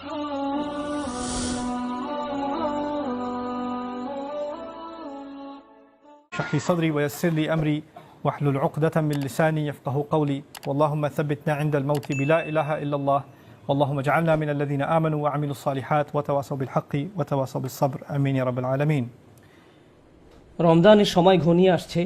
اشرح لي صدري ويسر لي أمري واحلل عقدة من لساني يفقهوا قولي اللهم ثبتنا عند الموت بلا إله إلا الله اللهم اجعلنا من الذين آمنوا وعملوا الصالحات وتواصوا بالحق وتواصوا بالصبر آمين يا رب العالمين। রমজানের সময় ঘনিয়ে আসছে,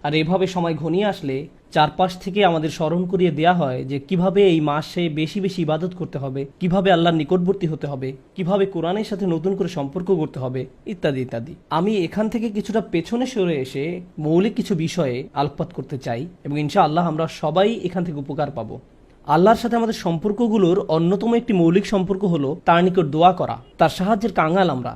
আর এভাবে সময় ঘনিয়ে আসলে চারপাশ থেকে আমাদের স্মরণ করিয়ে দেয়া হয় যে কিভাবে এই মাসে বেশি বেশি ইবাদত করতে হবে, কিভাবে আল্লাহর নিকটবর্তী হতে হবে, কিভাবে কোরআনের সাথে নতুন করে সম্পর্ক করতে হবে, ইত্যাদি ইত্যাদি। আমি এখান থেকে কিছুটা পেছনে সরে এসে মৌলিক কিছু বিষয়ে আলোকপাত করতে চাই এবং ইনশাআল্লাহ আমরা সবাই এখান থেকে উপকার পাবো। আল্লাহর সাথে আমাদের সম্পর্কগুলোর অন্যতম একটি মৌলিক সম্পর্ক হলো তার নিকট দোয়া করা। তার সাহায্যের কাঙ্গাল আমরা।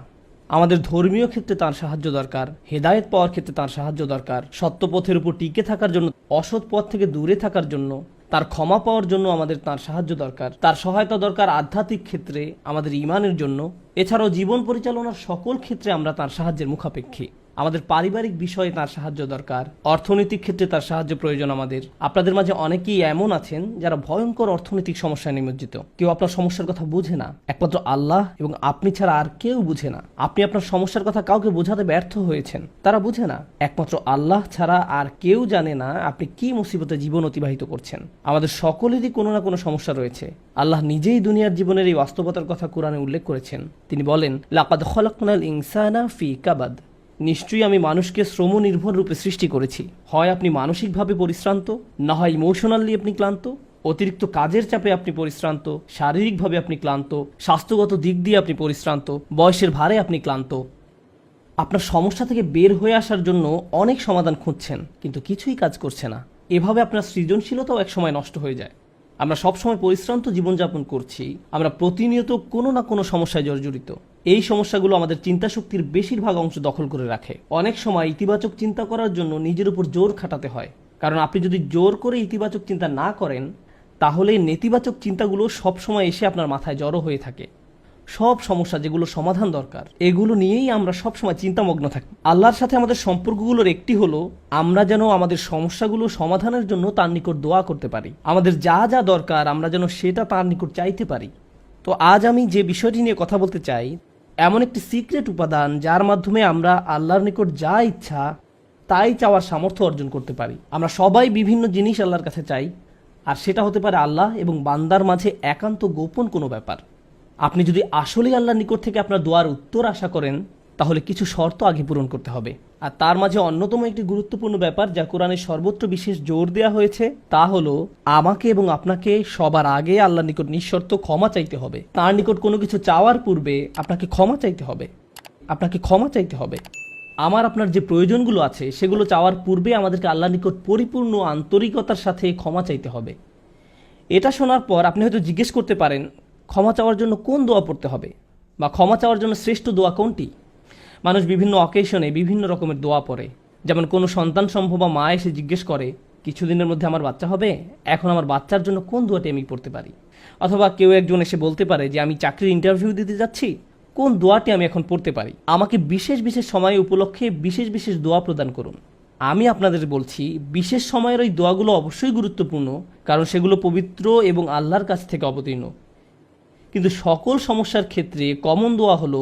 আমাদের ধর্মীয় ক্ষেত্রে তার সাহায্য দরকার, হেদায়েত পাওয়ার ক্ষেত্রে তার সাহায্য দরকার, সত্য পথের উপর টিকে থাকার জন্য, অসৎ পথ থেকে দূরে থাকার জন্য, তার ক্ষমা পাওয়ার জন্য আমাদের তার সাহায্য দরকার, তার সহায়তা দরকার আধ্যাত্মিক ক্ষেত্রে আমাদের ঈমানের জন্য। এছাড়াও জীবন পরিচালনার সকল ক্ষেত্রে আমরা তার সাহায্যের মুখাপেক্ষী। আমাদের পারিবারিক বিষয়ে তার সাহায্য দরকার, অর্থনৈতিক ক্ষেত্রে তার সাহায্য প্রয়োজন আমাদের। আপনাদের মাঝে অনেকেই এমন আছেন যারা ভয়ঙ্কর অর্থনৈতিক সমস্যায় নিমজ্জিত। কেউ আপনার সমস্যার কথা বুঝে না, একমাত্র আল্লাহ এবং আপনি ছাড়া আর কেউ বুঝে না। আপনি আপনার সমস্যার কথা কাউকে বোঝাতে ব্যর্থ হয়েছেন, তারা বুঝে না। একমাত্র আল্লাহ ছাড়া আর কেউ জানে না আপনি কি মুসিবতে জীবন অতিবাহিত করছেন। আমাদের সকলেরই কোনো না কোনো সমস্যা রয়েছে। আল্লাহ নিজেই দুনিয়ার জীবনের এই বাস্তবতার কথা কোরআনে উল্লেখ করেছেন। তিনি বলেন, লাকাদ খলাকনাল ইনসানা ফি কাবাদ, নিশ্চয়ই আমি মানুষকে শ্রম নির্ভর রূপে সৃষ্টি করেছি। হয় আপনি মানসিকভাবে পরিশ্রান্ত, না হয় ইমোশনালি আপনি ক্লান্ত। অতিরিক্ত কাজের চাপে আপনি পরিশ্রান্ত, শারীরিকভাবে আপনি ক্লান্ত, স্বাস্থ্যগত দিক দিয়ে আপনি পরিশ্রান্ত, বয়সের ভারে আপনি ক্লান্ত। আপনার সমস্যা থেকে বের হয়ে আসার জন্য অনেক সমাধান খুঁজছেন, কিন্তু কিছুই কাজ করছে না। এভাবে আপনার সৃজনশীলতাও একসময় নষ্ট হয়ে যায়। আমরা সবসময় পরিশ্রান্ত জীবনযাপন করছি, আমরা প্রতিনিয়ত কোনো না কোনো সমস্যায় জর্জরিত। এই সমস্যাগুলো আমাদের চিন্তা শক্তির বেশিরভাগ অংশ দখল করে রাখে। অনেক সময় ইতিবাচক চিন্তা করার জন্য নিজের উপর জোর খাটাতে হয়, কারণ আপনি যদি জোর করে ইতিবাচক চিন্তা না করেন তাহলে নেতিবাচক চিন্তাগুলো সবসময় এসে আপনার মাথায় জড়ো হয়ে থাকে। সব সমস্যা যেগুলো সমাধান দরকার এগুলো নিয়েই আমরা সবসময় চিন্তামগ্ন থাকি। আল্লাহর সাথে আমাদের সম্পর্কগুলোর একটি হলো আমরা যেন আমাদের সমস্যাগুলো সমাধানের জন্য তার নিকট দোয়া করতে পারি। আমাদের যা যা দরকার আমরা যেন সেটা তার নিকট চাইতে পারি। তো আজ আমি যে বিষয়টি নিয়ে কথা বলতে চাই, এমন একটি সিক্রেট উপাদান যার মাধ্যমে আমরা আল্লাহর নিকট যা ইচ্ছা তাই চাওয়ার সামর্থ্য অর্জন করতে পারি। আমরা সবাই বিভিন্ন জিনিস আল্লাহর কাছে চাই, আর সেটা হতে পারে আল্লাহ এবং বান্দার মাঝে একান্ত গোপন কোনো ব্যাপার। আপনি যদি আসলেই আল্লাহর নিকট থেকে আপনার দোয়ার উত্তর আশা করেন তাহলে কিছু শর্ত আগে পূরণ করতে হবে। আর তার মাঝে অন্যতম একটি গুরুত্বপূর্ণ ব্যাপার যা কোরআনের সর্বত্র বিশেষ জোর দেওয়া হয়েছে তা হলো আমাকে এবং আপনাকে সবার আগে আল্লাহর নিকট নিঃশর্ত ক্ষমা চাইতে হবে। তার নিকট কোনো কিছু চাওয়ার পূর্বে আপনাকে ক্ষমা চাইতে হবে। আপনাকে ক্ষমা চাইতে হবে। আমার আপনার যে প্রয়োজনগুলো আছে সেগুলো চাওয়ার পূর্বে আমাদেরকে আল্লাহর নিকট পরিপূর্ণ আন্তরিকতার সাথে ক্ষমা চাইতে হবে। এটা শোনার পর আপনি হয়তো জিজ্ঞেস করতে পারেন, ক্ষমা চাওয়ার জন্য কোন দোয়া পড়তে হবে, বা ক্ষমা চাওয়ার জন্য শ্রেষ্ঠ দোয়া কোনটি? মানুষ বিভিন্ন অকেশনে বিভিন্ন রকমের দোয়া পড়ে। যেমন কোনো সন্তান সম্ভব বা মা এসে জিজ্ঞেস করে, কিছুদিনের মধ্যে আমার বাচ্চা হবে, এখন আমার বাচ্চার জন্য কোন দোয়াটি আমি পড়তে পারি? অথবা কেউ একজন এসে বলতে পারে যে আমি চাকরির ইন্টারভিউ দিতে যাচ্ছি, কোন দোয়াটি আমি এখন পড়তে পারি? আমাকে বিশেষ বিশেষ সময় উপলক্ষে বিশেষ বিশেষ দোয়া প্রদান করুন। আমি আপনাদের বলছি, বিশেষ সময়ের ওই দোয়াগুলো অবশ্যই গুরুত্বপূর্ণ, কারণ সেগুলো পবিত্র এবং আল্লাহর কাছ থেকে অবতীর্ণ। কিন্তু সকল সমস্যার ক্ষেত্রে কমন দোয়া হলো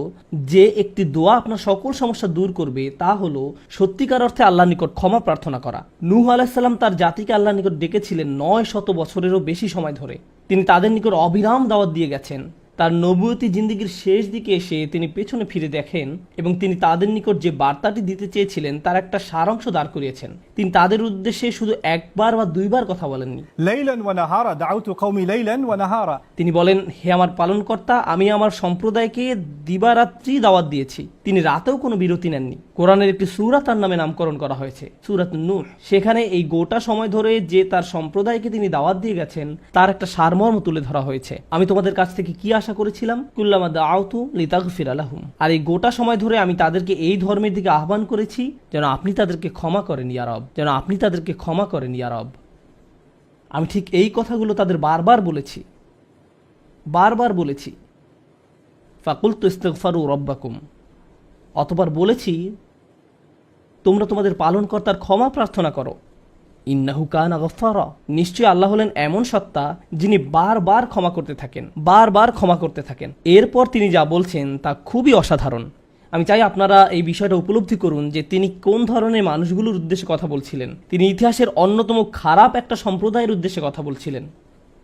যে একটি দোয়া আপনার সকল সমস্যা দূর করবে, তা হলো সত্যিকার অর্থে আল্লাহর নিকট ক্ষমা প্রার্থনা করা। নূহ আলাইহিস সালাম তার জাতিকে আল্লাহর নিকট ডেকেছিলেন 900 বছরেরও বেশি সময় ধরে। তিনি তাদের নিকট অবিরাম দাওয়াত দিয়ে গেছেন। তার নবুয়তি জিন্দেগির শেষ দিকে এসে তিনি পেছনে ফিরে দেখেন এবং তিনি তাদের নিকট যে বার্তাটি দিতে চেয়েছিলেন তার একটা সারাংশ দাঁড় করিয়েছেন। তিনি তাদের উদ্দেশ্যে শুধু একবার বা দুইবার কথা বলেননি। লাইলান ওয়া নাহারা দাউতু কওমি লাইলান ওয়া নাহারা, তিনি বলেন, হে আমার পালনকর্তা, আমি আমার সম্প্রদায়কে দিবারাত্রি দাওয়াত দিয়েছি। তিনি রাতেও কোনো বিরতি নেননি। কোরআনের একটি সূরা তার নামে নামকরণ করা হয়েছে, সূরাত নূহ। সেখানে এই গোটা সময় ধরে যে তার সম্প্রদায়কে তিনি দাওয়াত দিয়ে গেছেন তার একটা সারমর্ম তুলে ধরা হয়েছে। আমি তোমাদের কাছ থেকে কি আশা করেছিলাম? কুল্লামা দাআউতু লিতাগফিরা লাহুম। আর এই গোটা সময় ধরে আমি তাদেরকে এই ধর্মের দিকে আহ্বান করেছি যেন আপনি তাদেরকে ক্ষমা করেন ইয়া রব, যেন আপনি তাদেরকে ক্ষমা করেন ইয়া রব। আমি ঠিক এই কথাগুলো তাদের বারবার বলেছি। ফাকুলতু ইস্তিগফারু রাব্বাকুম, অতঃপর বলেছি তোমরা তোমাদের পালনকর্তার ক্ষমা প্রার্থনা করো। ইন্নাহু কানা গফফারা, নিশ্চয়ই আল্লাহ হলেন এমন সত্তা যিনি বারবার ক্ষমা করতে থাকেন, বারবার ক্ষমা করতে থাকেন। এরপর তিনি যা বলছেন তা খুবই অসাধারণ। আমি চাই আপনারা এই বিষয়টা উপলব্ধি করুন যে তিনি কোন ধরনের মানুষগুলোর উদ্দেশ্যে কথা বলছিলেন। তিনি ইতিহাসের অন্যতম খারাপ একটা সম্প্রদায়ের উদ্দেশ্যে কথা বলছিলেন।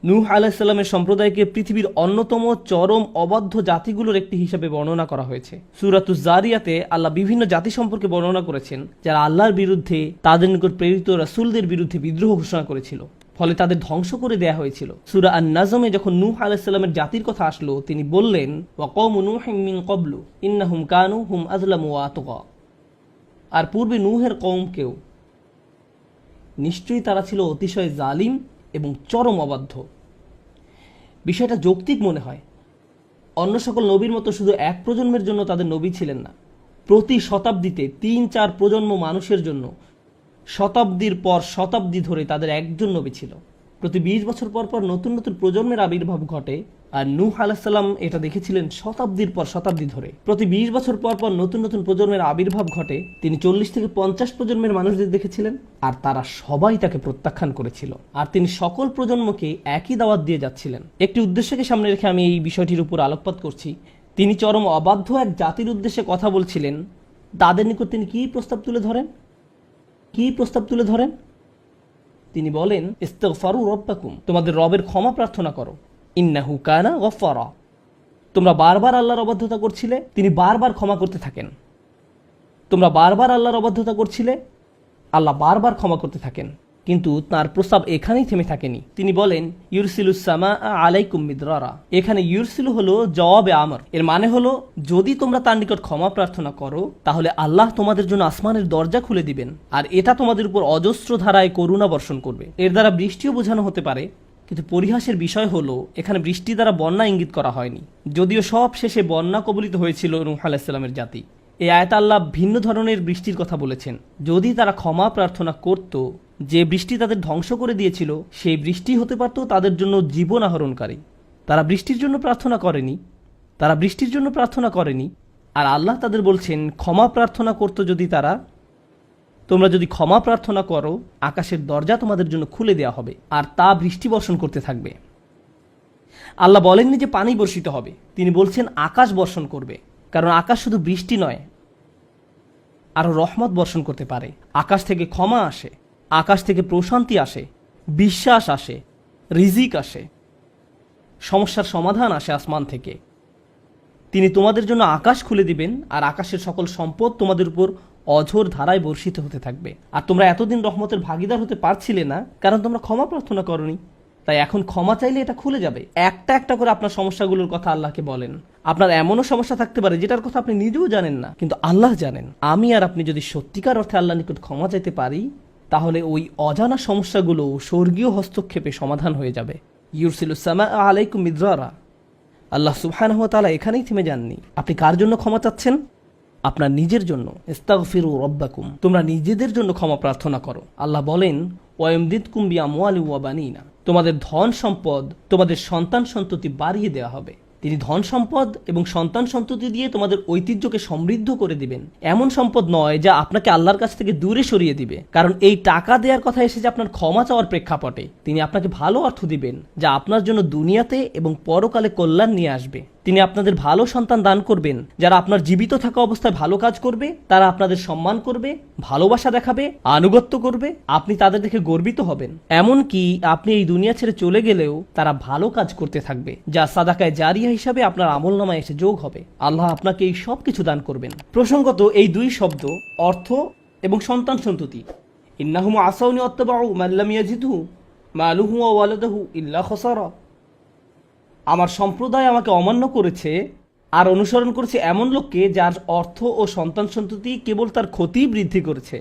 নূহ আলাইহিস সালামের সম্প্রদায়কে পৃথিবীর অন্যতম চরম অবাধ্য জাতিগুলোর একটি হিসেবে বর্ণনা করা হয়েছে। সূরাতুজ জারিয়াতে আল্লাহ বিভিন্ন জাতি সম্পর্কে বর্ণনা করেছেন যারা আল্লাহর বিরুদ্ধে, তাদের নিকট প্রেরিত রাসূলদের বিরুদ্ধে বিদ্রোহ ঘোষণা করেছিল, ফলে তাদের ধ্বংস করে দেয়া হয়েছিল। সূরা আন-নাজমে যখন নূহ আলাইহিস সালামের জাতির কথা আসলো, তিনি বললেন, ওয়া কওমু নূহিম মিন ক্বাবলু ইন্নাহুম কানু হুম আযলামু ওয়া আতগা। আর পূর্বে নূহের কওমকেও, নিশ্চয়ই তারা ছিল অতিশয় জালিম এবং চরম অবাধ্য। বিষয়টা যৌক্তিক মনে হয়। অন্য সকল নবীর মতো শুধু এক প্রজন্মের জন্য তাদের নবী ছিলেন না, প্রতি শতাব্দীতে ৩-৪ প্রজন্ম মানুষের জন্য শতাব্দীর পর শতাব্দী ধরে তাদের একজন নবী ছিল। প্রতি ২০ বছর পর পর নতুন নতুন প্রজন্মের আবির্ভাব ঘটে, আর নূহ আলাইহিস সালাম এটা দেখেছিলেন শতাব্দীর পর শতাব্দী ধরে। প্রতি ২০ বছর পর পর নতুন নতুন প্রজন্মের আবির্ভাব ঘটে, তিনি ৪০ থেকে ৫০ প্রজন্মের মানুষদের দেখেছিলেন, আর তারা সবাই তাকে প্রত্যাখ্যান করেছিল। আর তিনি সকল প্রজন্মকে একই দাওয়াত দিয়ে যাচ্ছিলেন। একটি উদ্দেশ্যকে সামনে রেখে আমি এই বিষয়টির উপর আলোকপাত করছি। তিনি চরম অবাধ্য এক জাতির উদ্দেশ্যে কথা বলছিলেন। তাদের নিকট তিনি কি প্রস্তাব তুলে ধরেন? তিনি বলেন, ইস্তিগফারু রাব্বাকুম, তোমাদের রবের ক্ষমা প্রার্থনা করো, ইন্নাহু কানা গফফারা। তোমরা বারবার আল্লাহর অবাধ্যতা করছিলে, তিনি বারবার ক্ষমা করতে থাকেন। তোমরা বারবার আল্লাহর অবাধ্যতা করছিলে, আল্লাহ বারবার ক্ষমা করতে থাকেন। কিন্তু তার প্রস্তাব এখানেই থেমে থাকেনি। তিনি বলেন, ইউরসিলুস সামা আলাইকুম মিদরারা। এখানে ইউরসিলু হলো জওয়াবে আমর। এর মানে হলো, যদি তোমরা তার নিকট ক্ষমা প্রার্থনা করো, তাহলে আল্লাহ তোমাদের জন্য আসমানের দরজা খুলে দিবেন, আর এটা তোমাদের উপর অজস্র ধারায় করুণা বর্ষণ করবে। এর দ্বারা বৃষ্টিও বোঝানো হতে পারে, কিন্তু পরিহাসের বিষয় হলো এখানে বৃষ্টি দ্বারা বন্যা ইঙ্গিত করা হয়নি, যদিও সব শেষে বন্যা কবলিত হয়েছিল নূহ আলাইহিস সালামের জাতি। এই আয়াতে আল্লাহ ভিন্ন ধরনের বৃষ্টির কথা বলেছেন। যদি তারা ক্ষমা প্রার্থনা করত, যে বৃষ্টি তাদের ধ্বংস করে দিয়েছিল সেই বৃষ্টি হতে পারত তাদের জন্য জীবন আহরণকারী। তারা বৃষ্টির জন্য প্রার্থনা করেনি, আর আল্লাহ তাদের বলছেন ক্ষমা প্রার্থনা করত যদি তারা, তোমরা যদি ক্ষমা প্রার্থনা করো, আকাশের দরজা তোমাদের জন্য খুলে দেওয়া হবে, আর তা বৃষ্টি বর্ষণ করতে থাকবে। আল্লাহ বলেননি যে পানি বর্ষিত হবে, তিনি বলছেন আকাশ বর্ষণ করবে, কারণ আকাশ শুধু বৃষ্টি নয়, আরো রহমত বর্ষণ করতে পারে। আকাশ থেকে ক্ষমা আসে, আকাশ থেকে প্রশান্তি আসে, বিশ্বাস আসে, রিজিক আসে, সমস্যার সমাধান আসে আসমান থেকে। তিনি তোমাদের জন্য আকাশ খুলে দিবেন, আর আকাশের সকল সম্পদ তোমাদের উপর অঝোর ধারায় বর্ষিত হতে থাকবে। আর তোমরা এতদিন রহমতের ভাগিদার হতে পারছিলে না, কারণ তোমরা ক্ষমা প্রার্থনা করনি। তাই এখন ক্ষমা চাইলে এটা খুলে যাবে। একটা একটা করে আপনার সমস্যাগুলোর কথা আল্লাহকে বলেন। আপনার এমনও সমস্যা থাকতে পারে যেটার কথা আপনি নিজেও জানেন না, কিন্তু আল্লাহ জানেন। আমি আর আপনি যদি সত্যিকার অর্থে আল্লাহর নিকট ক্ষমা চাইতে পারি, তাহলে ওই অজানা সমস্যাগুলো স্বর্গীয় হস্তক্ষেপে সমাধান হয়ে যাবে। ইউরসিলুস সামা আলাইকুম মিদরারা। আল্লাহ সুবহানাহু ওয়া তাআলা এখানেই থেমে যাননি। আপনি কার জন্য ক্ষমা চাচ্ছেন? আপনার নিজের জন্য। ইস্তাগফিরু রাব্বাকুম, তোমরা নিজেদের জন্য ক্ষমা প্রার্থনা করো। আল্লাহ বলেন, ওয়ায়ুমদিদকুম বিআমওয়ালিন ওয়া বানিনা, তোমাদের ধন সম্পদ, তোমাদের সন্তান সন্ততি বাড়িয়ে দেওয়া হবে। তিনি ধন সম্পদ এবং সন্তান সন্ততি দিয়ে তোমাদের ঐতিহ্যকে সমৃদ্ধ করে দিবেন। এমন সম্পদ নয় যা আপনাকে আল্লাহর কাছ থেকে দূরে সরিয়ে দিবে, কারণ এই টাকা দেওয়ার কথা এসেছে আপনার ক্ষমা চাওয়ার প্রেক্ষাপটে। তিনি আপনাকে ভালো অর্থ দিবেন, যা আপনার জন্য দুনিয়াতে এবং পরকালে কল্যাণ নিয়ে আসবে। তিনি আপনাদের ভালো সন্তান দান করবেন, যারা আপনার জীবিত থাকা অবস্থায় ভালো কাজ করবে, তারা আপনাদের সম্মান করবে, ভালোবাসা দেখাবে, আনুগত্য করবে, আপনি তাদের দেখে গর্বিত হবেন। এমনকি আপনি এই দুনিয়া ছেড়ে চলে গেলেও তারা ভালো কাজ করতে থাকবে, যা সাদাকায়ে জারিয়া হিসাবে আপনার আমলনামায় এসে যোগ হবে। আল্লাহ আপনাকে এই সব কিছু দান করবেন। প্রসঙ্গত, এই দুই শব্দ অর্থ এবং সন্তান সন্ততি। ইন্নাহুম আসাউনি ওয়াত্তাবাউ মান লাম ইয়াজিদহু মালুহু ওয়া ওয়ালাদুহু ইল্লা খাসারা। আমার সম্প্রদায় আমাকে অমান্য করেছে আর অনুসরণ করেছে এমন লোককে যার অর্থ ও সন্তান সন্ততি কেবল তার ক্ষতি বৃদ্ধি করেছে।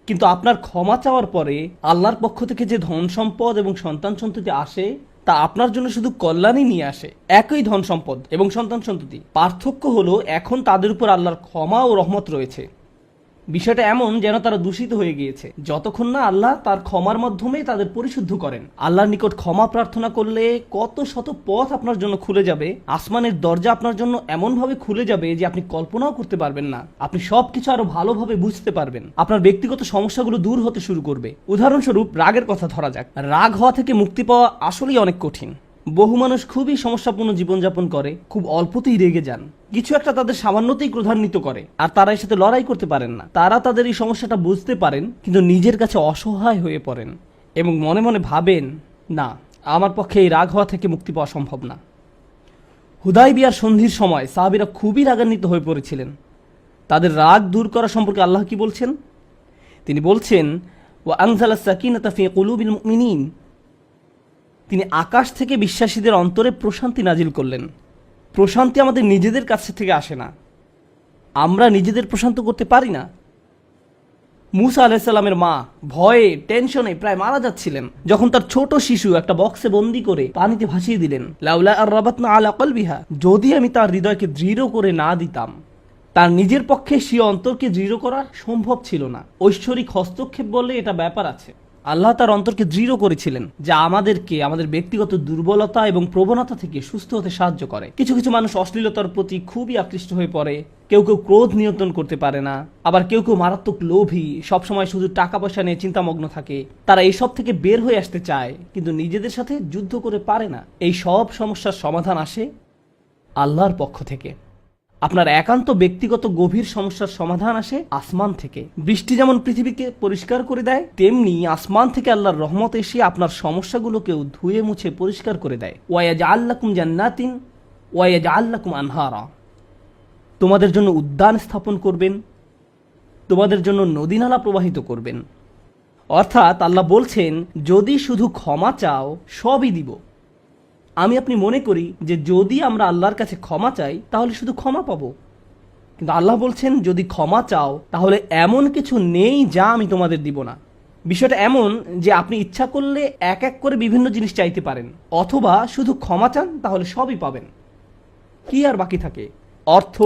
কিন্তু আপনার ক্ষমা চাওয়ার পরে আল্লাহর পক্ষ থেকে যে ধন সম্পদ এবং সন্তান সন্ততি আসে, তা আপনার জন্য শুধু কল্যাণই নিয়ে আসে। একই ধন সম্পদ এবং সন্তান সন্ততি, পার্থক্য হলো এখন তাদের উপর আল্লাহর ক্ষমা ও রহমত রয়েছে। বিষয়টা এমন যেন তারা দূষিত হয়ে গিয়েছে, যতক্ষণ না আল্লাহ তার ক্ষমার মাধ্যমে তাদের পরিশুদ্ধ করেন। আল্লাহর নিকট ক্ষমা প্রার্থনা করলে কত শত পথ আপনার জন্য খুলে যাবে, আসমানের দরজা আপনার জন্য এমনভাবে খুলে যাবে যে আপনি কল্পনাও করতে পারবেন না। আপনি সবকিছু আরো ভালোভাবে বুঝতে পারবেন, আপনার ব্যক্তিগত সমস্যাগুলো দূর হতে শুরু করবে। উদাহরণস্বরূপ রাগের কথা ধরা যাক। রাগ হওয়া থেকে মুক্তি পাওয়া আসলেই অনেক কঠিন। বহু মানুষ খুবই সমস্যাপূর্ণ জীবনযাপন করে, খুব অল্পতেই রেগে যান, কিছু একটা তাদের সামান্যতেই ক্রোধান্বিত করে, আর তারা এর সাথে লড়াই করতে পারেন না। তারা তাদের এই সমস্যাটা বুঝতে পারেন, কিন্তু নিজের কাছে অসহায় হয়ে পড়েন এবং মনে মনে ভাবেন, না, আমার পক্ষে এই রাগ হওয়া থেকে মুক্তি পাওয়া সম্ভব না। হুদায়বিয়ার সন্ধির সময় সাহাবীরা খুবই রাগান্বিত হয়ে পড়েছিলেন। তাদের রাগ দূর করা সম্পর্কে আল্লাহ কি বলছেন? তিনি বলছেন, ওয়া আনজালাস সাকিনাতা ফি কুলুবিল মুমিনিন, তিনি আকাশ থেকে বিশ্বাসীদের অন্তরে প্রশান্তি নাজিল করলেন। প্রশান্তি আমাদের নিজেদের কাছ থেকে আসে না, আমরা নিজেদের প্রশান্ত করতে পারি না। মুসা আলাইহিসসালামের মা ভয়ে টেনশনে প্রায় মারা যাচ্ছিলেন, যখন তার ছোট শিশু একটা বক্সে বন্দি করে পানিতে ভাসিয়ে দিলেন। লাউলা আর রাবাতনা আলা কলবিহা, যদি আমি তার হৃদয়কে দৃঢ় করে না দিতাম। তার নিজের পক্ষে সে অন্তরকে দৃঢ় করা সম্ভব ছিল না। ঐশ্বরিক হস্তক্ষেপ বললে এটা ব্যাপার আছে। আল্লাহ তার অন্তরকে দৃঢ় করেছিলেন, যা আমাদেরকে আমাদের ব্যক্তিগত দুর্বলতা এবং প্রবণতা থেকে সুস্থ হতে সাহায্য করে। কিছু কিছু মানুষ অশ্লীলতার প্রতি খুবই আকৃষ্ট হয়ে পড়ে, কেউ কেউ ক্রোধ নিয়ন্ত্রণ করতে পারে না, আবার কেউ কেউ মারাত্মক লোভী, সবসময় শুধু টাকা পয়সা নিয়ে চিন্তামগ্ন থাকে। তারা এইসব থেকে বের হয়ে আসতে চায়, কিন্তু নিজেদের সাথে যুদ্ধ করে পারে না। এই সব সমস্যার সমাধান আসে আল্লাহর পক্ষ থেকে। আপনার একান্ত ব্যক্তিগত গভীর সমস্যার সমাধান আসে আসমান থেকে। বৃষ্টি যেমন পৃথিবীকে পরিষ্কার করে দেয়, তেমনি আসমান থেকে আল্লাহর রহমত এসে আপনার সমস্যাগুলোকেও ধুয়ে মুছে পরিষ্কার করে দেয়। ওয়ায়াজআল লাকুম জান্নাতিন ওয়ায়াজআল লাকুম আনহারা, তোমাদের জন্য উদ্যান স্থাপন করবেন, তোমাদের জন্য নদী নালা প্রবাহিত করবেন। অর্থাৎ আল্লাহ বলছেন, যদি শুধু ক্ষমা চাও সবই দিব। আমি আপনি মনে করি যে যদি আমরা আল্লাহর কাছে ক্ষমা চাই তাহলে শুধু ক্ষমা পাবো, কিন্তু আল্লাহ বলছেন, যদি ক্ষমা চাও তাহলে এমন কিছু নেই যা আমি তোমাদের দিব না। বিষয়টা এমন যে আপনি ইচ্ছা করলে এক এক করে বিভিন্ন জিনিস চাইতে পারেন, অথবা শুধু ক্ষমা চান তাহলে সবই পাবেন। কি আর বাকি থাকে? অর্থ,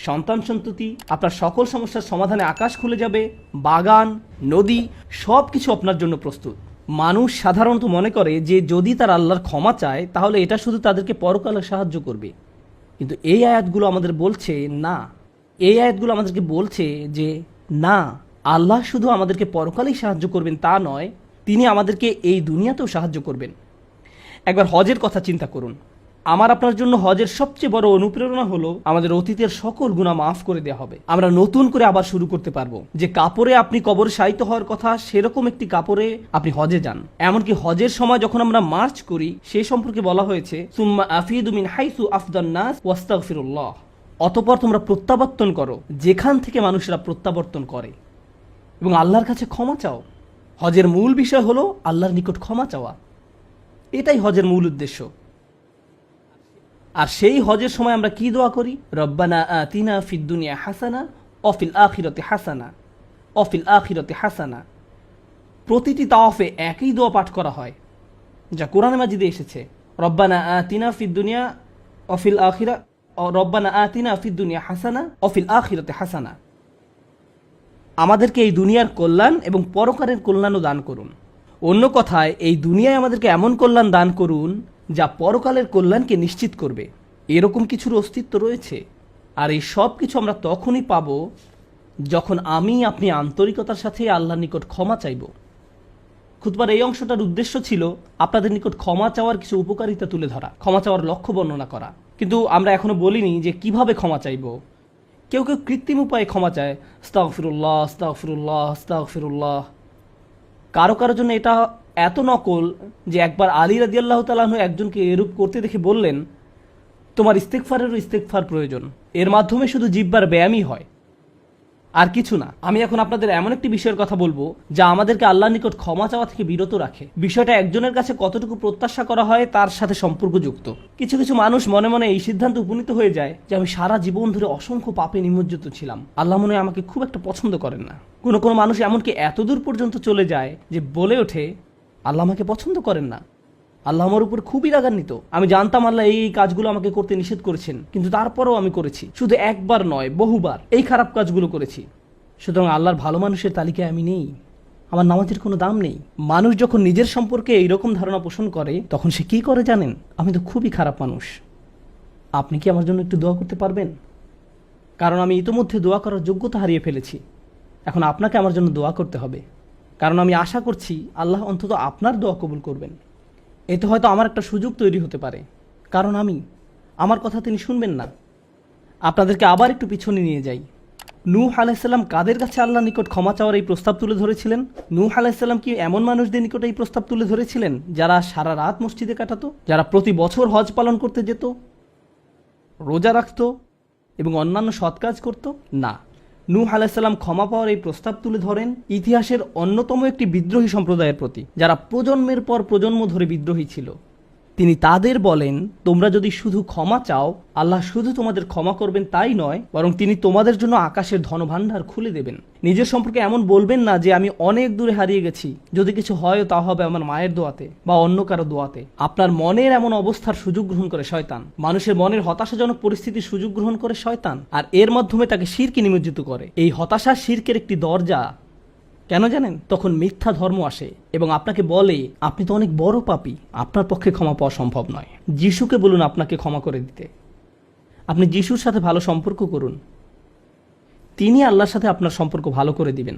সন্তান সন্ততি, আপনার সকল সমস্যার সমাধানে আকাশ খুলে যাবে, বাগান, নদী, সব কিছু আপনার জন্য প্রস্তুত। মানুষ সাধারণত মনে করে যে যদি তার আল্লাহর ক্ষমা চায় তাহলে এটা শুধু তাদেরকে পরকালে সাহায্য করবে, কিন্তু এই আয়াতগুলো আমাদের বলছে না। এই আয়াতগুলো আমাদেরকে বলছে যে না, আল্লাহ শুধু আমাদেরকে পরকালেই সাহায্য করবেন তা নয়, তিনি আমাদেরকে এই দুনিয়াতেও সাহায্য করবেন। একবার হজের কথা চিন্তা করুন। আমার আপনার জন্য হজের সবচেয়ে বড় অনুপ্রেরণা হলো আমাদের অতীতের সকল গুনাহ মাফ করে দেওয়া হবে, আমরা নতুন করে আবার শুরু করতে পারবো। যে কাপড়ে আপনি কবরে শায়িত হওয়ার কথা, সেরকম একটি কাপড়ে আপনি হজে যান। এমনকি হজের সময় যখন আমরা মার্চ করি, সেই সম্পর্কে বলা হয়েছে, সুম্মা আফিদু মিন হাইসু আফদান নাস ওয়াস্তাগফিরুল্লাহ, অতঃপর তোমরা প্রত্যাবর্তন করো যেখান থেকে মানুষরা প্রত্যাবর্তন করে, এবং আল্লাহর কাছে ক্ষমা চাও। হজের মূল বিষয় হলো আল্লাহর নিকট ক্ষমা চাওয়া, এটাই হজের মূল উদ্দেশ্য। আর সেই হজের সময় আমরা কি দোয়া করি? রব্বানা আতিনা ফিদ দুনিয়া হাসানা অফিল আখিরাতি হাসানা অফিল আখিরাতি হাসানা। প্রতিটি তাওয়াফে একই দোয়া পাঠ করা হয়, যা কোরআনে মাজিদে এসেছে। রব্বানা আতিনা ফিদ দুনিয়া অফিল আখিরা রব্বানা আতিনা ফিদ দুনিয়া হাসানা অফিল আখিরাতি হাসানা। আমাদেরকে এই দুনিয়ার কল্যাণ এবং পরকালের কল্যাণও দান করুন। অন্য কথায়, এই দুনিয়ায় আমাদেরকে এমন কল্যাণ দান করুন যা পরকালের কল্যাণকে নিশ্চিত করবে। এরকম কিছুর অস্তিত্ব রয়েছে, আর এই সব কিছু আমরা তখনই পাবো যখন আমি আপনি আন্তরিকতার সাথে আল্লাহর নিকট ক্ষমা চাইব। খুতবার এই অংশটার উদ্দেশ্য ছিল আপনাদের নিকট ক্ষমা চাওয়ার কিছু উপকারিতা তুলে ধরা, ক্ষমা চাওয়ার লক্ষ্য বর্ণনা করা। কিন্তু আমরা এখনো বলিনি যে কিভাবে ক্ষমা চাইব। কেউ কেউ কৃত্রিম উপায়ে ক্ষমা চায়, আস্তাগফিরুল্লাহ আস্তাগফিরুল্লাহ আস্তাগফিরুল্লাহ। কারো কারো জন্য এটা এত নকল যে একবার আলী রাদিয়াল্লাহু তাআলা আনহু একজনকে এরূপ করতে দেখে বললেন, তোমার ইস্তেগফারেরও ইস্তেগফার প্রয়োজন, এর মাধ্যমে শুধু জিহ্বার ব্যায়ামই হয়, আর কিছু না। আমি এখন আপনাদের এমন একটি বিষয়ের কথা বলবো যা আমাদেরকে আল্লাহর নিকট ক্ষমা চাওয়া থেকে বিরত রাখে। বিষয়টা একজনের কাছে কতটুকু প্রত্যাশা করা হয় তার সাথে সম্পর্কযুক্ত। কিছু কিছু মানুষ মনে মনে এই সিদ্ধান্তে উপনীত হয়ে যায় যে আমি সারা জীবন ধরে অসংখ্য পাপে নিমজ্জিত ছিলাম, আল্লাহ মনে হয় আমাকে খুব একটা পছন্দ করেন না। কোনো কোনো মানুষ এমনকি এতদূর পর্যন্ত চলে যায় যে বলে ওঠে, আল্লাহ আমাকে পছন্দ করেন না, আল্লাহ আমার উপর খুবই রাগান্বিত। আমি জানতাম আল্লাহ এই কাজগুলো আমাকে করতে নিষেধ করেছেন, কিন্তু তারপরেও আমি করেছি। শুধু একবার নয়, বহুবার এই খারাপ কাজগুলো করেছি। সুতরাং আল্লাহর ভালো মানুষের তালিকায় আমি নেই, আমার নামাজের কোনো দাম নেই। মানুষ যখন নিজের সম্পর্কে এইরকম ধারণা পোষণ করে তখন সে কি করে জানেন? আমি তো খুবই খারাপ মানুষ। আপনি কি আমার জন্য একটু দোয়া করতে পারবেন? কারণ আমি ইতোমধ্যে দোয়া করার যোগ্যতা হারিয়ে ফেলেছি। এখন আপনাকে আমার জন্য দোয়া করতে হবে, কারণ আমি আশা করছি আল্লাহ অন্তত আপনার দোয়া কবুল করবেন। এতে হয়তো আমার একটা সুযোগ তৈরি হতে পারে, কারণ আমার কথা তিনি শুনবেন না। আপনাদেরকে আবার একটু পিছনে নিয়ে যাই। নূহ আলাইহিসসালাম কাদের কাছে আল্লাহর নিকট ক্ষমা চাওয়ার এই প্রস্তাব তুলে ধরেছিলেন? নূহ আলাইহিসসালাম কি এমন মানুষদের নিকট এই প্রস্তাব তুলে ধরেছিলেন যারা সারা রাত মসজিদে কাটাতো, যারা প্রতি বছর হজ পালন করতে যেত, রোজা রাখত এবং অন্যান্য সৎ কাজ করত? না, নূহ আলাইহিসসালাম ক্ষমা পাওয়ার এই প্রস্তাব তুলে ধরেন ইতিহাসের অন্যতম একটি বিদ্রোহী সম্প্রদায়ের প্রতি, যারা প্রজন্মের পর প্রজন্ম ধরে বিদ্রোহী ছিল। তিনি তাদের বলেন, তোমরা যদি শুধু ক্ষমা চাও, আল্লাহ শুধু তোমাদের ক্ষমা করবেন তাই নয়, বরং তিনি তোমাদের জন্য আকাশের ধনভাণ্ডার খুলে দেবেন। নিজের সম্পর্কে এমন বলবেন না যে আমি অনেক দূরে হারিয়ে গেছি, যদি কিছু হয় তা হবে আমার মায়ের দোয়াতে বা অন্য কারো দোয়াতে। আপনার মনের এমন অবস্থার সুযোগ গ্রহণ করে শয়তান, মানুষের মনের হতাশাজনক পরিস্থিতির সুযোগ গ্রহণ করে শয়তান, আর এর মাধ্যমে তাকে শিরকে নিমজ্জিত করে। এই হতাশা শিরকের একটি দরজা। কেন জানেন? তখন মিথ্যা ধর্ম আসে এবং আপনাকে বলে আপনি তো অনেক বড় পাপী, আপনার পক্ষে ক্ষমা পাওয়া সম্ভব নয়। যিশুকে বলুন আপনাকে ক্ষমা করে দিতে। আপনি যিশুর সাথে ভালো সম্পর্ক করুন, তিনি আল্লাহর সাথে আপনার সম্পর্ক ভালো করে দিবেন।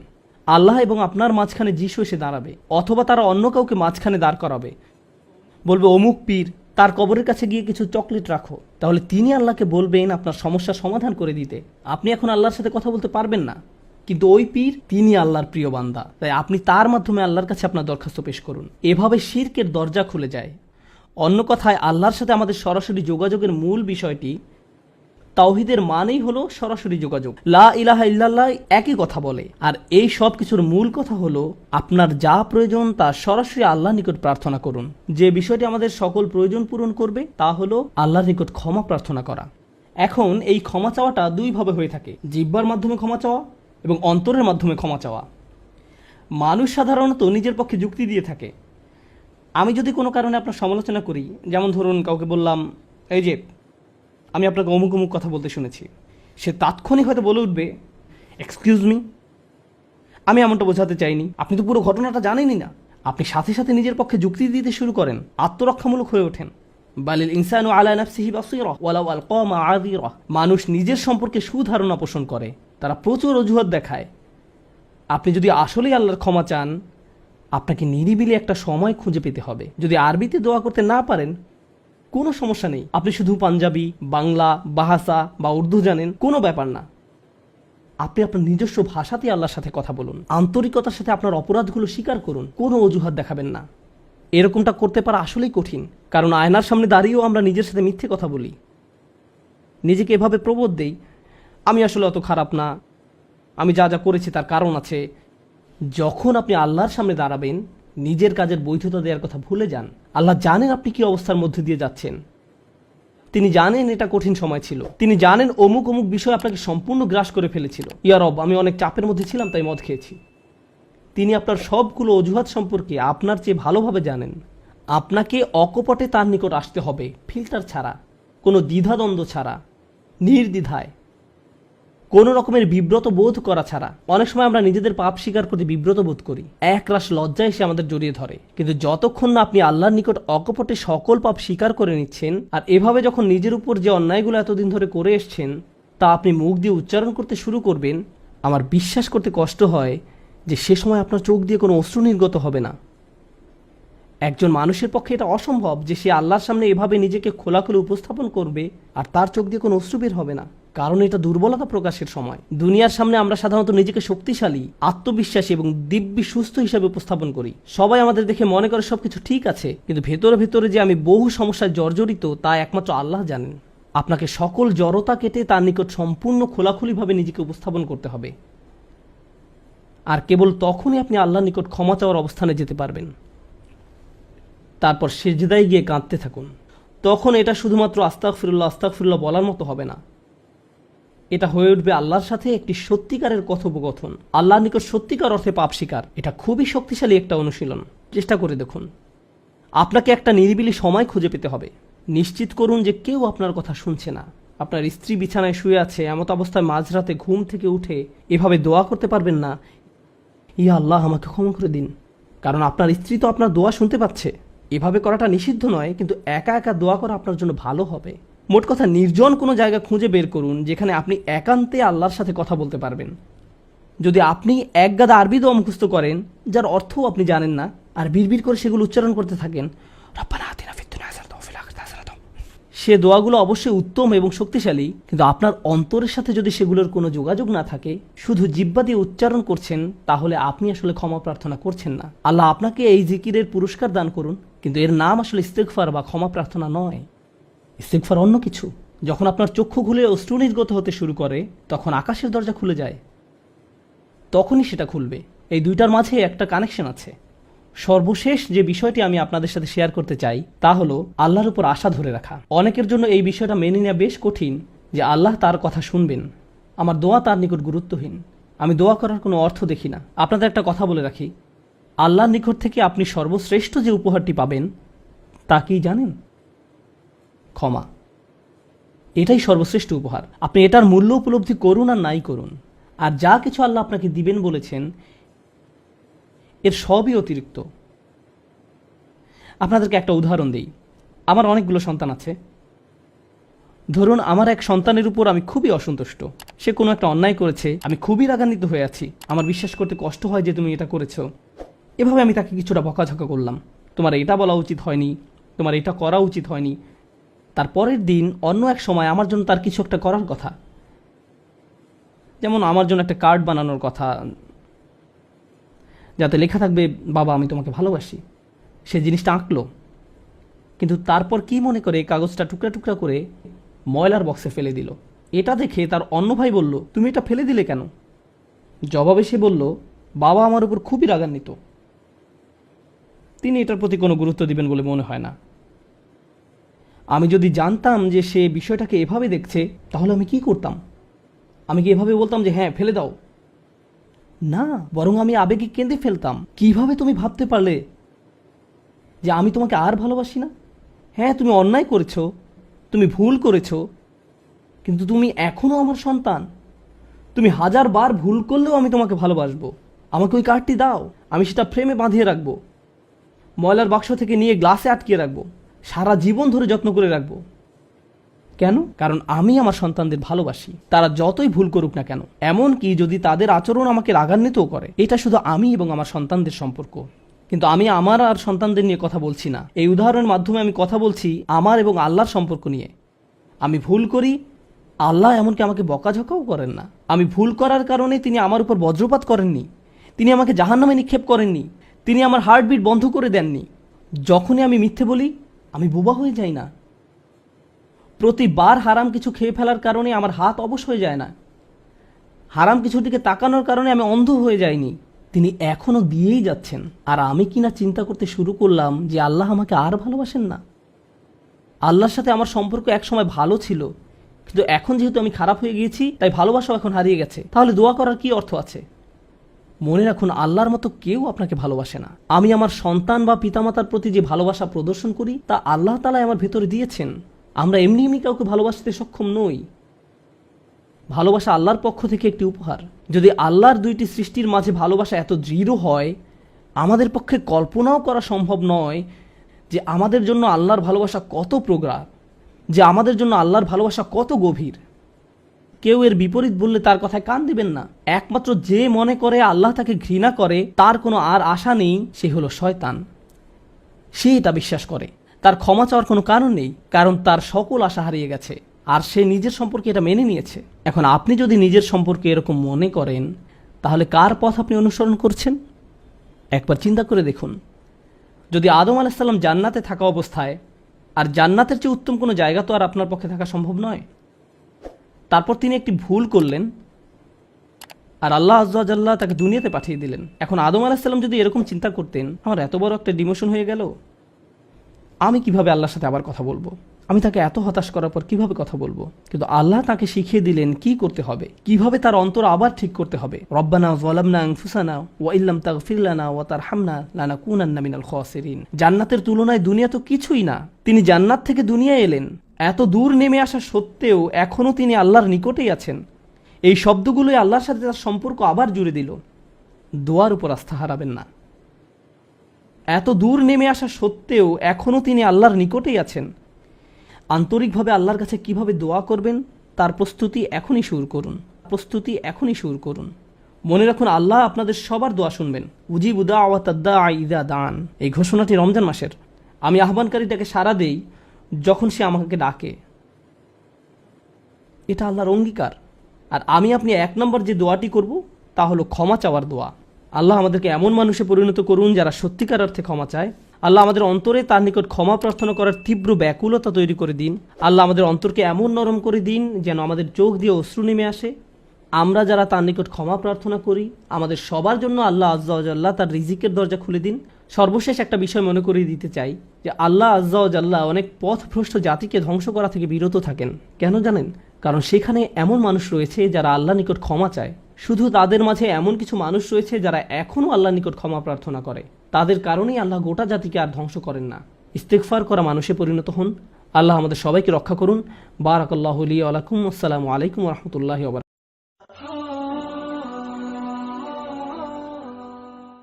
আল্লাহ এবং আপনার মাঝখানে যিশু এসে দাঁড়াবে, অথবা তারা অন্য কাউকে মাঝখানে দাঁড় করাবে, বলবে অমুক পীর, তার কবরের কাছে গিয়ে কিছু চকলেট রাখো। তাহলে তিনি আল্লাহকে বলবেন আপনার সমস্যার সমাধান করে দিতে। আপনি এখন আল্লাহর সাথে কথা বলতে পারবেন না, কিন্তু ওই পীর তিনি আল্লাহর প্রিয় বান্দা, তাই আপনি তার মাধ্যমে আল্লাহর কাছে আপনার দরখাস্ত পেশ করুন। এভাবে শিরকের দরজা খুলে যায়। অন্য কথায় আল্লাহর সাথে আমাদের সরাসরি যোগাযোগের মূল বিষয়টি, তাওহীদের মানেই হলো সরাসরি যোগাযোগ। লা ইলাহা ইল্লাল্লাহ একই কথা বলে, আর এই সব কিছুর মূল কথা হলো আপনার যা প্রয়োজন তা সরাসরি আল্লাহর নিকট প্রার্থনা করুন। যে বিষয়টি আমাদের সকল প্রয়োজন পূরণ করবে তা হলো আল্লাহর নিকট ক্ষমা প্রার্থনা করা। এখন এই ক্ষমা চাওয়াটা দুইভাবে হয়ে থাকে, জিহ্বার মাধ্যমে ক্ষমা চাওয়া এবং অন্তরের মাধ্যমে ক্ষমা চাওয়া। মানুষ সাধারণত নিজের পক্ষে যুক্তি দিয়ে থাকে। আমি যদি কোনো কারণে আপনার সমালোচনা করি, যেমন ধরুন কাউকে বললাম এই যে আমি আপনাকে অমুক অমুক কথা বলতে শুনেছি, সে তাৎক্ষণিক হয়তো বলে উঠবে এক্সকিউজ মি, আমি এমনটা বোঝাতে চাইনি, আপনি তো পুরো ঘটনাটা জানেনই না। আপনি সাথে সাথে নিজের পক্ষে যুক্তি দিতে শুরু করেন, আত্মরক্ষামূলক হয়ে ওঠেন। বালিল ইনসানু আলা নাফসিহি বাসীরা ওয়ালাউ আলকা মাআযিরা। মানুষ নিজের সম্পর্কে সুধারণা পোষণ করে, তারা প্রচুর অজুহাত দেখায়। আপনি যদি আসলেই আল্লাহর ক্ষমা চান, আপনাকে নিরিবিলি একটা সময় খুঁজে পেতে হবে। যদি আরবিতে দোয়া করতে না পারেন কোনো সমস্যা নেই, আপনি শুধু পাঞ্জাবি, বাংলা, বাহাসা বা উর্দু জানেন, কোনো ব্যাপার না। আপনি আপনার নিজস্ব ভাষাতেই আল্লাহর সাথে কথা বলুন, আন্তরিকতার সাথে আপনার অপরাধগুলো স্বীকার করুন, কোনো অজুহাত দেখাবেন না। এরকমটা করতে পারা আসলেই কঠিন, কারণ আয়নার সামনে দাঁড়িয়েও আমরা নিজের সাথে মিথ্যে কথা বলি, নিজেকে এভাবে প্রবোধ দেই আমি আসলে অত খারাপ না, আমি যা যা করেছি তার কারণ আছে। যখন আপনি আল্লাহর সামনে দাঁড়াবেন, নিজের কাজের বৈধতা দেওয়ার কথা ভুলে যান। আল্লাহ জানেন আপনি কি অবস্থার মধ্যে দিয়ে যাচ্ছেন, তিনি জানেন এটা কঠিন সময় ছিল, তিনি জানেন অমুক অমুক বিষয় আপনাকে সম্পূর্ণ গ্রাস করে ফেলেছিল। ইয়া রব, আমি অনেক চাপের মধ্যে ছিলাম তাই মদ খেয়েছি। তিনি আপনার সবগুলো অজুহাত সম্পর্কে আপনার চেয়ে ভালোভাবে জানেন। আপনাকে অকপটে তার নিকট আসতে হবে, ফিল্টার ছাড়া, কোনো দ্বিধাদ্বন্দ্ব ছাড়া, নির্দ্বিধায়, কোনো রকমের বিব্রত বোধ করা ছাড়া। অনেক সময় আমরা নিজেদের পাপ স্বীকার করতে বিব্রত বোধ করি, একরাশ লজ্জা এসে আমাদের জড়িয়ে ধরে। কিন্তু যতক্ষণ না আপনি আল্লাহর নিকট অকপটে সকল পাপ স্বীকার করে নিচ্ছেন, আর এভাবে যখন নিজের উপর যে অন্যায়গুলো এতদিন ধরে করে এসছেন তা আপনি মুখ দিয়ে উচ্চারণ করতে শুরু করবেন, আমার বিশ্বাস করতে কষ্ট হয় যে সে সময় আপনার চোখ দিয়ে কোনো অশ্রু নির্গত হবে না। একজন মানুষের পক্ষে এটা অসম্ভব যে সে আল্লাহর সামনে এভাবে নিজেকে খোলাখুলি উপস্থাপন করবে আর তার চোখ দিয়ে কোনো অশ্রু বের হবে না, কারণ এটা দুর্বলতা প্রকাশের সময়। দুনিয়ার সামনে আমরা সাধারণত নিজেকে শক্তিশালী, আত্মবিশ্বাসী এবং দিব্যি সুস্থ হিসাবে উপস্থাপন করি। সবাই আমাদের দেখে মনে করে সবকিছু ঠিক আছে, কিন্তু ভেতরে ভেতরে যে আমি বহু সমস্যায় জর্জরিত তা একমাত্র আল্লাহ জানেন। আপনাকে সকল জড়তা কেটে তার নিকট সম্পূর্ণ খোলাখুলিভাবে নিজেকে উপস্থাপন করতে হবে, আর কেবল তখনই আপনি আল্লাহর নিকট ক্ষমা চাওয়ার অবস্থানে যেতে পারবেন। তারপর সিজদায় গিয়ে কাঁদতে থাকুন। তখন এটা শুধুমাত্র আস্তাগফিরুল্লাহ আস্তাগফিরুল্লাহ বলার মতো হবে না, এটা হয়ে উঠবে আল্লাহর সাথে একটি সত্যিকারের কথোপকথন, আল্লাহর নিকট সত্যিকার অর্থে পাপ স্বীকার। এটা খুবই শক্তিশালী একটা অনুশীলন, চেষ্টা করে দেখুন। আপনাকে একটা নিরিবিলি সময় খুঁজে পেতে হবে, নিশ্চিত করুন যে কেউ আপনার কথা শুনছে না, আপনার স্ত্রী বিছানায় শুয়ে আছে, এমত অবস্থায় মাঝরাতে ঘুম থেকে উঠে এভাবে দোয়া করতে পারবেন না, ইয়া আল্লাহ আমাকে ক্ষমা করে দিন। কারণ আপনার স্ত্রী তো আপনার দোয়া শুনতে পাচ্ছে। এভাবে করাটা নিষিদ্ধ নয়, কিন্তু একা একা দোয়া করা আপনার জন্য ভালো হবে। মোট কথা, নির্জন কোনো জায়গা খুঁজে বের করুন যেখানে আপনি একান্তে আল্লাহর সাথে কথা বলতে পারবেন। যদি আপনি এক গাদা আরবি দোয়া মুখস্থ করেন, যার অর্থও আপনি জানেন না, আর বিড়বিড় করে সেগুলো উচ্চারণ করতে থাকেন, রব্বানা আতিনা ফিদ দুনিয়া হাসানাতাও ওয়া ফিল আখিরাতি হাসানাতাও, সে দোয়াগুলো অবশ্যই উত্তম এবং শক্তিশালী, কিন্তু আপনার অন্তরের সাথে যদি সেগুলোর কোনো যোগাযোগ না থাকে, শুধু জিহ্বা দিয়ে উচ্চারণ করছেন, তাহলে আপনি আসলে ক্ষমা প্রার্থনা করছেন না। আল্লাহ আপনাকে এই জিকিরের পুরস্কার দান করুন, কিন্তু এর নাম আসলে ইস্তিগফার বা ক্ষমা প্রার্থনা নয়। ইস্তিগফার অন্য কিছু। যখন আপনার চক্ষু খুলে অশ্রু নির্গত হতে শুরু করে, তখন আকাশের দরজা খুলে যায়, তখনই সেটা খুলবে। এই দুইটার মাঝে একটা কানেকশন আছে। সর্বশেষ যে বিষয়টি আমি আপনাদের সাথে শেয়ার করতে চাই তা হলো আল্লাহর উপর আশা ধরে রাখা। অনেকের জন্য এই বিষয়টা মেনে নেওয়া বেশ কঠিন যে আল্লাহ তার কথা শুনবেন, আমার দোয়া তার নিকট গুরুত্বহীন, আমি দোয়া করার কোনো অর্থ দেখি না। আপনাদের একটা কথা বলে রাখি, আল্লাহর নিকট থেকে আপনি সর্বশ্রেষ্ঠ যে উপহারটি পাবেন তা কি জানেন? ক্ষমা। এটাই সর্বশ্রেষ্ঠ উপহার। আপনি এটার মূল্য উপলব্ধি করুন আর নাই করুন, আর যা কিছু আল্লাহ আপনাকে দিবেন বলেছেন এর সবই অতিরিক্ত। আপনাদেরকে একটা উদাহরণ দিই। আমার অনেকগুলো সন্তান আছে। ধরুন আমার এক সন্তানের উপর আমি খুবই অসন্তুষ্ট। সে কোনো একটা অন্যায় করেছে, আমি খুবই রাগান্বিত হয়ে আছি, আমার বিশ্বাস করতে কষ্ট হয় যে তুমি এটা করেছো। এভাবে আমি তাকে কিছুটা বকাঝকা করলাম, তোমার এটা বলা উচিত হয়নি, তোমার এটা করা উচিত হয়নি। তারপরের দিন অন্য এক সময় আমার জন্য তার কিছু একটা করার কথা, যেমন আমার জন্য একটা কার্ড বানানোর কথা যাতে লেখা থাকবে বাবা আমি তোমাকে ভালোবাসি। সে জিনিসটা আঁকলো, কিন্তু তারপর কি মনে করে কাগজটা টুকরা টুকরা করে ময়লার বক্সে ফেলে দিল। এটা দেখে তার অন্য ভাই বলল, তুমি এটা ফেলে দিলে কেন? জবাবে সে বলল, বাবা আমার উপর খুবই রাগান্বিত, তিনি এটার প্রতি কোনো গুরুত্ব দিবেন বলে মনে হয় না। আমি যদি জানতাম যে সে বিষয়টাকে এভাবে দেখছে, তাহলে আমি কি করতাম? আমি কি এভাবে বলতাম যে হ্যাঁ ফেলে দাও? না, বরং আমি আবেগে কেঁদে ফেলতাম, কিভাবে তুমি ভাবতে পারলে যে আমি তোমাকে আর ভালোবাসি না? হ্যাঁ তুমি অন্যায় করেছো, তুমি ভুল করেছো, কিন্তু তুমি এখনো আমার সন্তান। তুমি 1000 বার ভুল করলেও আমি তোমাকে ভালোবাসবো। আমাকে ওই কার্ডটি দাও, আমি সেটা ফ্রেমে বাঁধিয়ে রাখবো, ময়লার বাক্স থেকে নিয়ে গ্লাসে আটকিয়ে রাখবো, সারা জীবন ধরে যত্ন করে রাখবো। কেন? কারণ আমি আমার সন্তানদের ভালোবাসি, তারা যতই ভুল করুক না কেন, এমনকি যদি তাদের আচরণ আমাকে রাগান্বিতও করে। এটা শুধু আমি এবং আমার সন্তানদের সম্পর্ক। কিন্তু আমি আমার আর সন্তানদের নিয়ে কথা বলছি না। এই উদাহরণের মাধ্যমে আমি কথা বলছি আমার এবং আল্লাহর সম্পর্ক নিয়ে। আমি ভুল করি, আল্লাহ এমনকি আমাকে বকাঝকাও করেন না। আমি ভুল করার কারণে তিনি আমার উপর বজ্রপাত করেননি, তিনি আমাকে জাহান্নামে নিক্ষেপ করেননি, তিনি আমার হার্টবিট বন্ধ করে দেননি। যখনই আমি মিথ্যে বলি, আমি বোবা হয়ে যাই না। প্রতিবার হারাম কিছু খেয়ে ফেলার কারণে আমার হাত অবশ হয়ে যায় না। হারাম কিছুর দিকে তাকানোর কারণে আমি অন্ধ হয়ে যাইনি। তিনি এখনো দিয়েই যাচ্ছেন। আর আমি কিনা চিন্তা করতে শুরু করলাম যে আল্লাহ আমাকে আর ভালোবাসেন না। আল্লাহর সাথে আমার সম্পর্ক একসময় ভালো ছিল, কিন্তু এখন যেহেতু আমি খারাপ হয়ে গিয়েছি, তাই ভালোবাসাও এখন হারিয়ে গেছে। তাহলে দোয়া করার কি অর্থ আছে? মনে রাখুন, আল্লাহর মতো কেউ আপনাকে ভালোবাসে না। আমি আমার সন্তান বা পিতামাতার প্রতি যে ভালোবাসা প্রদর্শন করি, তা আল্লাহ তাআলা আমার ভেতরে দিয়েছেন। আমরা এমনি এমনি কাউকে ভালোবাসতে সক্ষম নই। ভালোবাসা আল্লাহর পক্ষ থেকে একটি উপহার। যদি আল্লাহর দুইটি সৃষ্টির মাঝে ভালোবাসা এত দৃঢ় হয়, আমাদের পক্ষে কল্পনাও করা সম্ভব নয় যে আমাদের জন্য আল্লাহর ভালোবাসা কত প্রগাঢ়, যে আমাদের জন্য আল্লাহর ভালোবাসা কত গভীর। কেউ এর বিপরীত বললে তার কথায় কান দিবেন না। একমাত্র যে মনে করে আল্লাহ তাকে ঘৃণা করে, তার কোনো আর আশা নেই, সে হলো শয়তান। সে এটা বিশ্বাস করে। তার ক্ষমা চাওয়ার কোনো কারণ নেই, কারণ তার সকল আশা হারিয়ে গেছে, আর সে নিজের সম্পর্কে এটা মেনে নিয়েছে। এখন আপনি যদি নিজের সম্পর্কে এরকম মনে করেন, তাহলে কার পথ আপনি অনুসরণ করছেন? একবার চিন্তা করে দেখুন। যদি আদম আলাইহিস সালাম জান্নাতে থাকা অবস্থায়, আর জান্নাতের চেয়ে উত্তম কোনো জায়গা তো আর আপনার পক্ষে থাকা সম্ভব নয়, তারপর তিনি একটি ভুল করলেন আর আল্লাহ আযজা ওয়া জাল্লা তাকে দুনিয়াতে পাঠিয়ে দিলেন। এখন আদম আলাইহিস সালাম যদি এরকম চিন্তা করতেন, আমার এত বড় একটা ডিমোশন হয়ে গেল, আমি কিভাবে আল্লাহর সাথে আবার কথা বলবো? আমি তাকে এত হতাশ করার পর কিভাবে কথা বলবো? কিন্তু আল্লাহ তাকে শিখিয়ে দিলেন কি করতে হবে, কিভাবে তার অন্তর আবার ঠিক করতে হবে। রব্বানা যালামনা আনফুসানা ওয়া ইল্লাম তাগফির লানা ওয়া তারহামনা লানাকুনান্না মিনাল খাসিরিন। জান্নাতের তুলনায় দুনিয়া তো কিছুই না। তিনি জান্নাত থেকে দুনিয়ায় এলেন, এত দূর নেমে আসা সত্ত্বেও এখনও তিনি আল্লাহর নিকটেই আছেন। এই শব্দগুলোই আল্লাহর সাথে তার সম্পর্ক আবার জুড়ে দিল। দোয়ার উপর আস্থা হারাবেন না। এত দূর নেমে আসা সত্ত্বেও এখনও তিনি আল্লাহর নিকটেই আছেন। আন্তরিকভাবে আল্লাহর কাছে কিভাবে দোয়া করবেন তার প্রস্তুতি এখনই শুরু করুন। মনে রাখুন, আল্লাহ আপনাদের সবার দোয়া শুনবেন। উজিবু দাওয়াতাদ-দাঈ ইযা দাআন, এই ঘোষণাটি রমজান মাসের। আমি আহ্বানকারীটাকে সাড়া দেই যখন সে আমাকে ডাকে। এটা আল্লাহর অঙ্গীকার। আর আমি আপনি 1 নম্বর যে দোয়াটি করব তা হলো ক্ষমা চাওয়ার দোয়া। আল্লাহ আমাদেরকে এমন মানুষে পরিণত করুন যারা সত্যিকার অর্থে ক্ষমা চায়। আল্লাহ আমাদের অন্তরে তার নিকট ক্ষমা প্রার্থনা করার তীব্র ব্যাকুলতা তৈরি করে দিন। আল্লাহ আমাদের অন্তরকে এমন নরম করে দিন যেন আমাদের চোখ দিয়ে অশ্রু নেমে আসে। আমরা যারা তার নিকট ক্ষমা প্রার্থনা করি, আমাদের সবার জন্য আল্লাহ আজ্জা ওয়া জাল্লা তার রিজিকের দরজা খুলে দিন। সর্বশেষ একটা বিষয় মনে করিয়ে দিতে চাই যে আল্লাহ আজ্জা ওয়া জাল্লা অনেক পথভ্রষ্ট জাতিকে ধ্বংস করা থেকে বিরত থাকেন। কেন জানেন? কারণ সেখানে এমন মানুষ রয়েছে যারা আল্লাহ নিকট ক্ষমা চায়। শুধু তাদের মাঝে এমন কিছু মানুষ রয়েছে যারা এখনও আল্লাহ নিকট ক্ষমা প্রার্থনা করে। তাদের কারণেই আল্লাহ গোটা জাতিকে আর ধ্বংস করেন না। ইস্তেগফার করা মানুষে পরিণত হন। আল্লাহ আমাদের সবাইকে রক্ষা করুন। বারাকাল্লাহু লি ওয়া লাকুম। আসসালামু আলাইকুম ওয়া রাহমাতুল্লাহি ওয়া বারাকাতুহু।